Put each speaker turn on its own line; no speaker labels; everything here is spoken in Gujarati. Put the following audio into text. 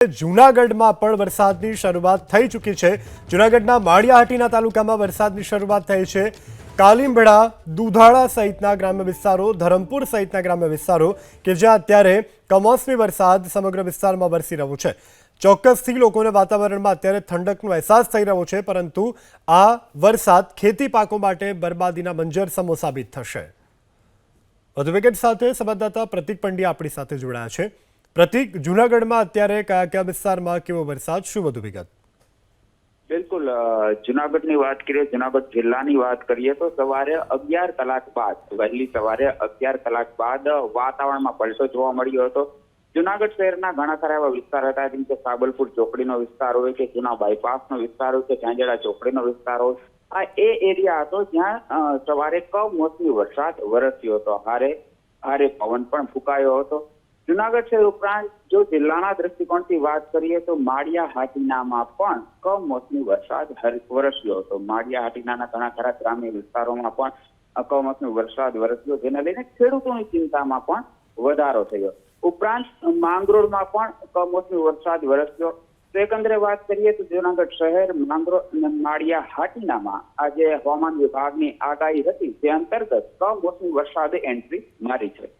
જૂનાગઢમાં પણ વરસાદની શરૂઆત થઈ ચૂકી છે। જૂનાગઢના માળિયાહાટીના તાલુકામાં વરસાદની શરૂઆત થઈ છે। કાલિમબેડા, દુધાળા સહિતના ગ્રામ્ય વિસ્તારો, ધરમપુર સહિતના ગ્રામ્ય વિસ્તારો કે જ્યાં અત્યારે કમોસમી વરસાદ સમગ્ર વિસ્તારમાં વરસી રહ્યો છે। ચોક્કસથી લોકોને વાતાવરણમાં અત્યારે ઠંડકનો અહેસાસ થઈ રહ્યો છે, પરંતુ આ વરસાદ ખેતી પાકો માટે બરબાદીના મંજર સમો સાબિત થશે। વધુ વિગત સાથે સંવાદદાતા પ્રતિક પંડ્યા આપણી સાથે જોડાયા છે। પ્રતિક, જૂનાગઢમાં અત્યારે કયા કયા વિસ્તારમાં કેવો વરસાદ, શું વધુ વિગત?
બિલકુલ, જૂનાગઢની વાત કરીએ, જૂનાગઢ જિલ્લાની વાત કરીએ તો સવારે 11 કલાક બાદ, વહેલી સવારે 11 કલાક બાદ વાતાવરણમાં પલટો જોવા મળ્યો હતો। જૂનાગઢ શહેરના ઘણા ખરા એવા વિસ્તાર હતા, જેમ કે સાબલપુર ચોકડીનો વિસ્તાર હોય કે જૂના બાયપાસનો વિસ્તાર હોય કે ઝાંઝેડા ચોકડીનો વિસ્તાર હોય, આ એ એરિયા હતો જ્યાં સવારે કમોસમી વરસાદ વરસ્યો હતો। હારે પવન પણ ફૂંકાયો હતો। જૂનાગઢ શહેર ઉપરાંત જો જિલ્લાના દ્રષ્ટિકોણથી વાત કરીએ તો માળિયાહાટીનામાં પણ કમોસમી વરસાદ વરસ્યો હતો। માળિયાહાટીના ઘણા ખરા ગ્રામ્ય વિસ્તારોમાં પણ કમોસમી વરસાદ વરસ્યો, જેને લઈને ખેડૂતોની ચિંતામાં પણ વધારો થયો। ઉપરાંત માંગરોળમાં પણ કમોસમી વરસાદ વરસ્યો। તો એકંદરે વાત કરીએ તો જૂનાગઢ શહેર, માંગરોળ અને માળિયાહાટીનામાં આજે હવામાન વિભાગની આગાહી હતી, તે અંતર્ગત કમોસમી વરસાદે એન્ટ્રી મારી છે।